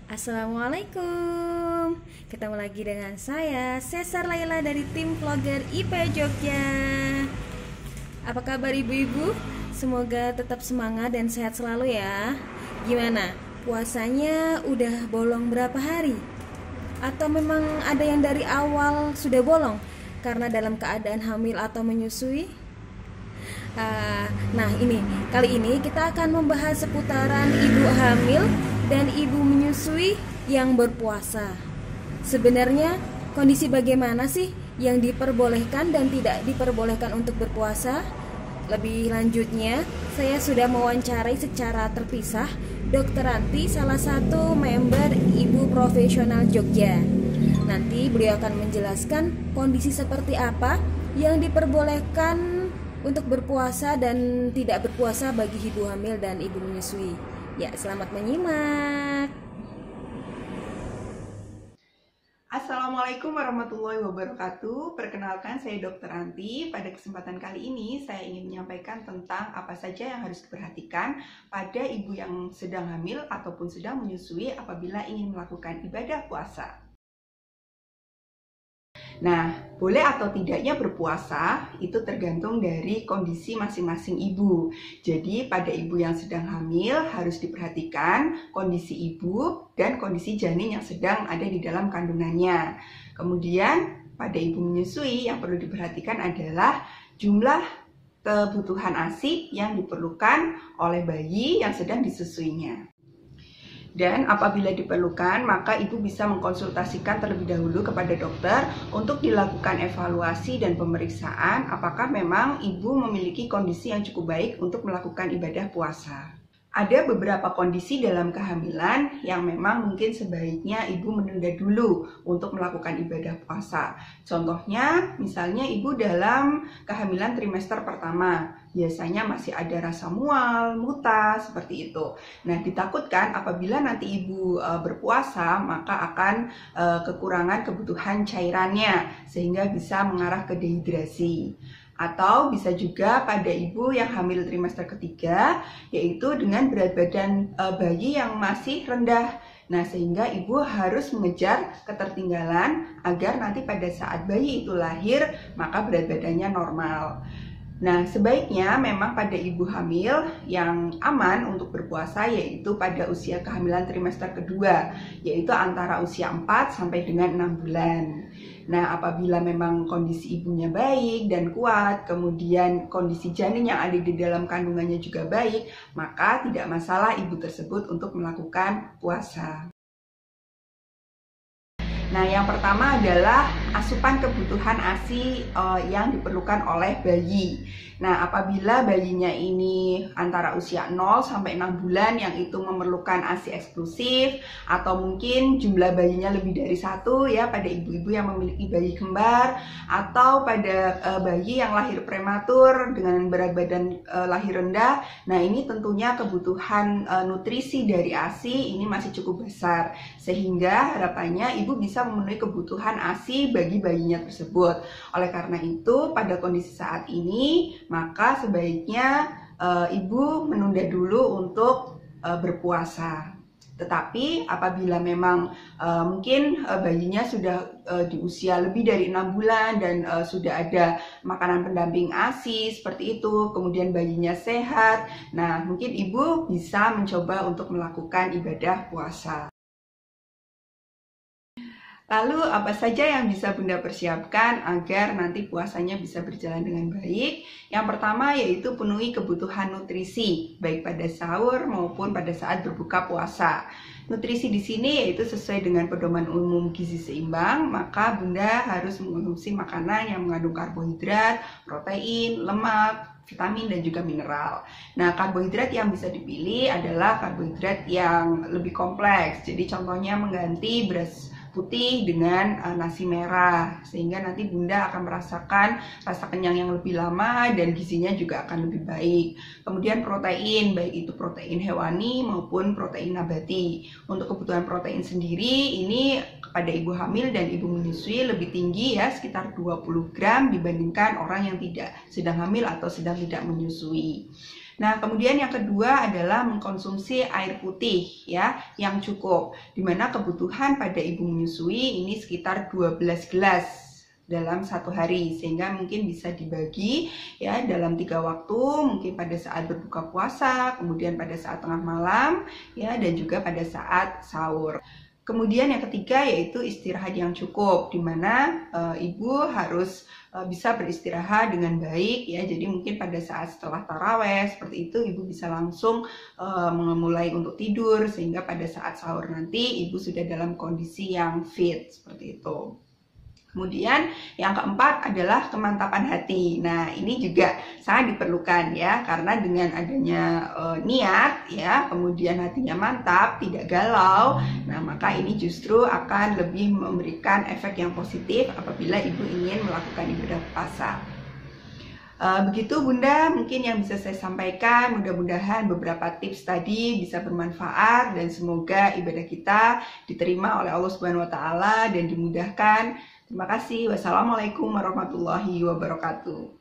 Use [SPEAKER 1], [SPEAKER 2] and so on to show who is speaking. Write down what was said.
[SPEAKER 1] Assalamualaikum. Ketemu lagi dengan saya Cesar Laila dari tim vlogger IP Jogja. Apa kabar ibu-ibu? Semoga tetap semangat dan sehat selalu ya. Gimana? Puasanya udah bolong berapa hari? Atau memang ada yang dari awal sudah bolong karena dalam keadaan hamil atau menyusui? Nah ini, kali ini kita akan membahas seputaran ibu hamil dan ibu menyusui yang berpuasa. Sebenarnya kondisi bagaimana sih yang diperbolehkan dan tidak diperbolehkan untuk berpuasa? Lebih lanjutnya, saya sudah mewawancarai secara terpisah Dr. Ranti, salah satu member Ibu Profesional Jogja. Nanti beliau akan menjelaskan kondisi seperti apa yang diperbolehkan untuk berpuasa dan tidak berpuasa bagi ibu hamil dan ibu menyusui. Ya, selamat menyimak.
[SPEAKER 2] Assalamualaikum warahmatullahi wabarakatuh. Perkenalkan, saya Dr. Ranti. Pada kesempatan kali ini saya ingin menyampaikan tentang apa saja yang harus diperhatikan pada ibu yang sedang hamil ataupun sedang menyusui apabila ingin melakukan ibadah puasa. Nah, boleh atau tidaknya berpuasa itu tergantung dari kondisi masing-masing ibu. Jadi, pada ibu yang sedang hamil harus diperhatikan kondisi ibu dan kondisi janin yang sedang ada di dalam kandungannya. Kemudian, pada ibu menyusui yang perlu diperhatikan adalah jumlah kebutuhan ASI yang diperlukan oleh bayi yang sedang disusuinya. Dan apabila diperlukan, maka ibu bisa mengkonsultasikan terlebih dahulu kepada dokter untuk dilakukan evaluasi dan pemeriksaan apakah memang ibu memiliki kondisi yang cukup baik untuk melakukan ibadah puasa. Ada beberapa kondisi dalam kehamilan yang memang mungkin sebaiknya ibu menunda dulu untuk melakukan ibadah puasa. Contohnya, misalnya ibu dalam kehamilan trimester pertama, biasanya masih ada rasa mual, muntah, seperti itu. Nah, ditakutkan apabila nanti ibu berpuasa, maka akan kekurangan kebutuhan cairannya, sehingga bisa mengarah ke dehidrasi. Atau bisa juga pada ibu yang hamil trimester ketiga, yaitu dengan berat badan bayi yang masih rendah. Nah, sehingga ibu harus mengejar ketertinggalan agar nanti pada saat bayi itu lahir, maka berat badannya normal. Nah, sebaiknya memang pada ibu hamil yang aman untuk berpuasa yaitu pada usia kehamilan trimester kedua, yaitu antara usia 4 sampai dengan 6 bulan. Nah, apabila memang kondisi ibunya baik dan kuat, kemudian kondisi janin yang ada di dalam kandungannya juga baik, maka tidak masalah ibu tersebut untuk melakukan puasa. Nah, yang pertama adalah asupan kebutuhan ASI yang diperlukan oleh bayi. Nah, apabila bayinya ini antara usia 0 sampai 6 bulan yang itu memerlukan ASI eksklusif, atau mungkin jumlah bayinya lebih dari 1 ya pada ibu-ibu yang memiliki bayi kembar, atau pada bayi yang lahir prematur dengan berat badan lahir rendah. Nah, ini tentunya kebutuhan nutrisi dari ASI ini masih cukup besar, sehingga harapannya ibu bisa memenuhi kebutuhan ASI bagi bayinya tersebut. Oleh karena itu, pada kondisi saat ini, maka sebaiknya ibu menunda dulu untuk berpuasa. Tetapi apabila memang mungkin bayinya sudah di usia lebih dari 6 bulan dan sudah ada makanan pendamping ASI seperti itu, kemudian bayinya sehat, nah mungkin ibu bisa mencoba untuk melakukan ibadah puasa. Lalu apa saja yang bisa Bunda persiapkan agar nanti puasanya bisa berjalan dengan baik? Yang pertama yaitu penuhi kebutuhan nutrisi, baik pada sahur maupun pada saat berbuka puasa. Nutrisi di sini yaitu sesuai dengan pedoman umum gizi seimbang, maka Bunda harus mengonsumsi makanan yang mengandung karbohidrat, protein, lemak, vitamin dan juga mineral. Nah, karbohidrat yang bisa dipilih adalah karbohidrat yang lebih kompleks. Jadi contohnya mengganti beras putih dengan nasi merah, sehingga nanti Bunda akan merasakan rasa kenyang yang lebih lama dan gizinya juga akan lebih baik. Kemudian protein, baik itu protein hewani maupun protein nabati. Untuk kebutuhan protein sendiri ini pada ibu hamil dan ibu menyusui lebih tinggi ya, sekitar 20 gram dibandingkan orang yang tidak sedang hamil atau sedang tidak menyusui. Nah, kemudian yang kedua adalah mengkonsumsi air putih ya yang cukup, dimana kebutuhan pada ibu menyusui ini sekitar 12 gelas dalam satu hari, sehingga mungkin bisa dibagi ya dalam 3 waktu, mungkin pada saat berbuka puasa, kemudian pada saat tengah malam ya, dan juga pada saat sahur. Kemudian yang ketiga yaitu istirahat yang cukup, di mana ibu harus bisa beristirahat dengan baik ya. Jadi mungkin pada saat setelah taraweh seperti itu ibu bisa langsung memulai untuk tidur, sehingga pada saat sahur nanti ibu sudah dalam kondisi yang fit seperti itu. Kemudian yang keempat adalah kemantapan hati. Nah, ini juga sangat diperlukan ya, karena dengan adanya niat ya, kemudian hatinya mantap, tidak galau. Nah, maka ini justru akan lebih memberikan efek yang positif apabila ibu ingin melakukan ibadah puasa. Begitu Bunda, mungkin yang bisa saya sampaikan. Mudah-mudahan beberapa tips tadi bisa bermanfaat dan semoga ibadah kita diterima oleh Allah Subhanahu wa taala dan dimudahkan. Terima kasih. Wassalamualaikum warahmatullahi wabarakatuh.